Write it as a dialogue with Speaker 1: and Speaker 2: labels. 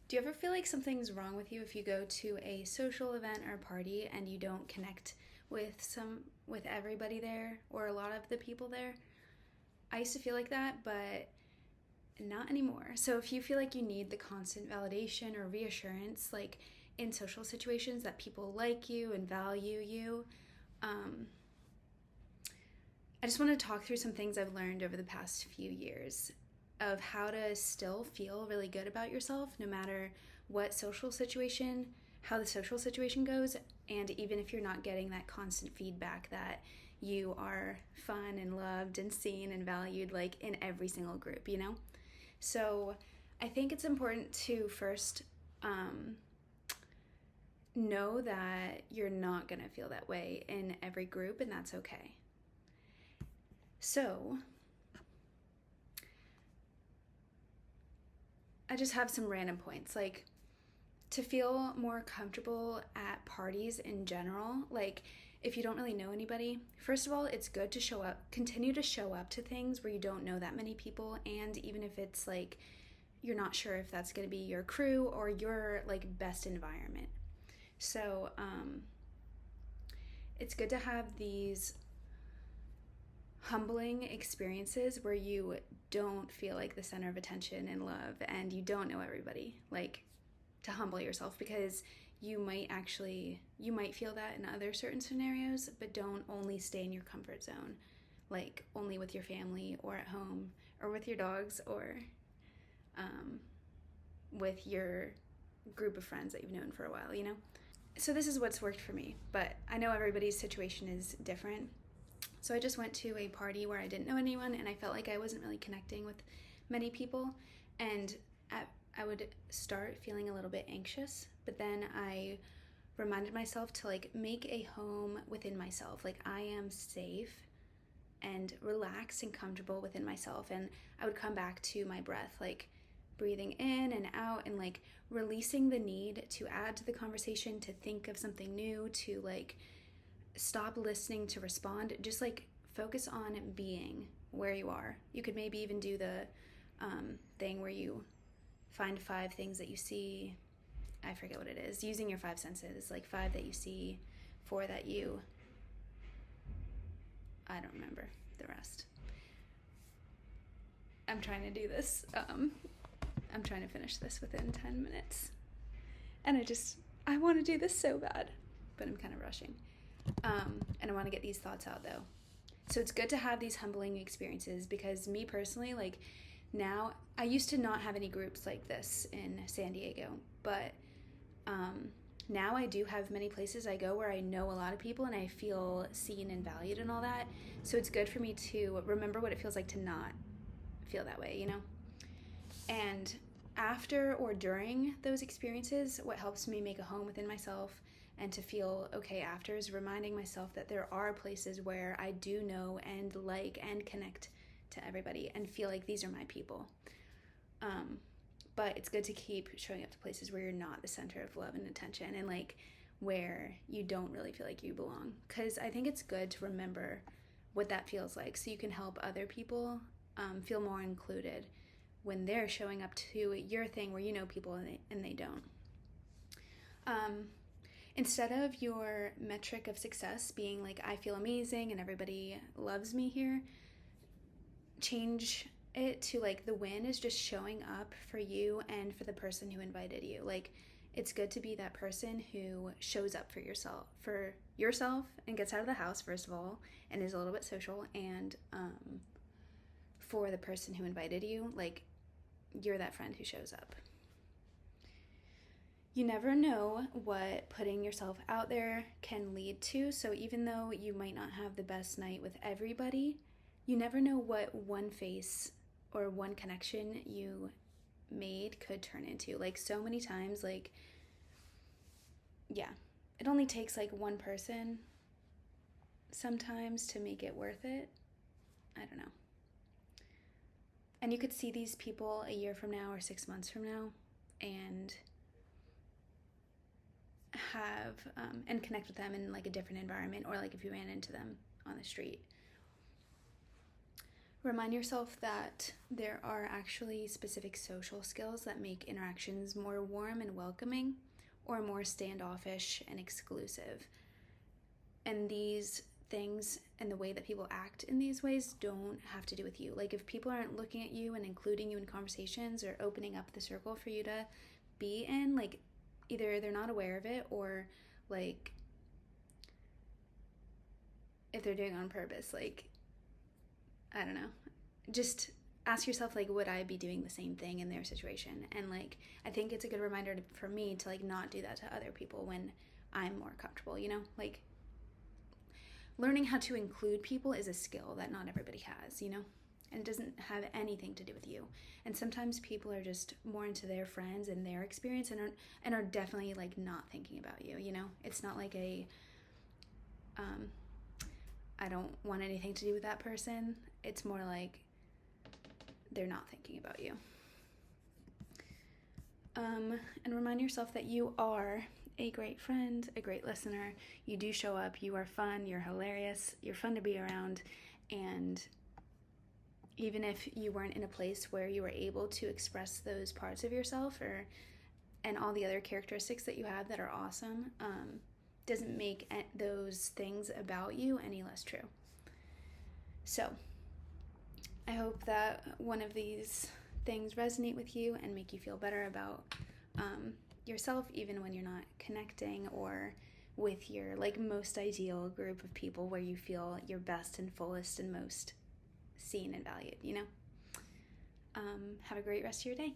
Speaker 1: Do you ever feel like something's wrong with you if you go to a social event or a party and you don't connect with everybody there or a lot of the people there? I used to feel like that, but not anymore. So if you feel like you need the constant validation or reassurance, like in social situations that people like you and value you, I just want to talk through some things I've learned over the past few years of how to still feel really good about yourself no matter what social situation, how the social situation goes, and even if you're not getting that constant feedback that you are fun and loved and seen and valued like in every single group, you know? So I think it's important to first know that you're not going to feel that way in every group, and that's okay. So I just have some random points, like to feel more comfortable at parties in general. Like if you don't really know anybody, first of all, it's good to continue to show up to things where you don't know that many people. And even if it's like, you're not sure if that's going to be your crew or your like best environment. So it's good to have these humbling experiences where you don't feel like the center of attention and love and you don't know everybody, like to humble yourself, because you might feel that in other certain scenarios, but don't only stay in your comfort zone, like only with your family or at home or with your dogs or with your group of friends that you've known for a while, you know? So this is what's worked for me, but I know everybody's situation is different. So I just went to a party where I didn't know anyone and I felt like I wasn't really connecting with many people, and I would start feeling a little bit anxious, but then I reminded myself to like make a home within myself. Like I am safe and relaxed and comfortable within myself, and I would come back to my breath, like breathing in and out and like releasing the need to add to the conversation, to think of something new, to like stop listening to respond. Just like focus on being where you are. You could maybe even do the thing where you find 5 things that you see. I forget what it is. Using your 5 senses, like 5 that you see, 4 that you, I don't remember the rest. I'm trying to do this. I'm trying to finish this within 10 minutes. And I want to do this so bad, but I'm kind of rushing. And I want to get these thoughts out though. So it's good to have these humbling experiences, because me personally, like now, I used to not have any groups like this in San Diego, but now I do have many places I go where I know a lot of people and I feel seen and valued and all that. So it's good for me to remember what it feels like to not feel that way, you know? And after or during those experiences, what helps me make a home within myself and to feel okay after is reminding myself that there are places where I do know and like and connect to everybody and feel like these are my people. But it's good to keep showing up to places where you're not the center of love and attention, and like where you don't really feel like you belong. Because I think it's good to remember what that feels like so you can help other people feel more included when they're showing up to your thing where you know people and they don't. Instead of your metric of success being like, I feel amazing and everybody loves me here, change it to like the win is just showing up for you and for the person who invited you. Like it's good to be that person who shows up for yourself and gets out of the house first of all and is a little bit social, and for the person who invited you, like you're that friend who shows up. You never know what putting yourself out there can lead to. So even though you might not have the best night with everybody, you never know what one face or one connection you made could turn into. Like so many times, like, yeah, it only takes like one person sometimes to make it worth it. I don't know. And you could see these people a year from now or 6 months from now and have and connect with them in like a different environment, or like if you ran into them on the street. Remind yourself that there are actually specific social skills that make interactions more warm and welcoming, or more standoffish and exclusive. And these things and the way that people act in these ways don't have to do with you. Like, if people aren't looking at you and including you in conversations or opening up the circle for you to be in, like, either they're not aware of it, or like if they're doing it on purpose, like, I don't know, just ask yourself, like, would I be doing the same thing in their situation? And like, I think it's a good reminder for me to like not do that to other people when I'm more comfortable, you know? Like, learning how to include people is a skill that not everybody has, you know? And it doesn't have anything to do with you. And sometimes people are just more into their friends and their experience and are definitely like not thinking about you, you know? It's not like I don't want anything to do with that person. It's more like they're not thinking about you. And remind yourself that you are a great friend, a great listener. You do show up. You are fun. You're hilarious. You're fun to be around. And even if you weren't in a place where you were able to express those parts of yourself and all the other characteristics that you have that are awesome, doesn't make those things about you any less true. So I hope that one of these things resonate with you and make you feel better about yourself, even when you're not connecting or with your like most ideal group of people where you feel your best and fullest and most seen and valued, you know? Have a great rest of your day.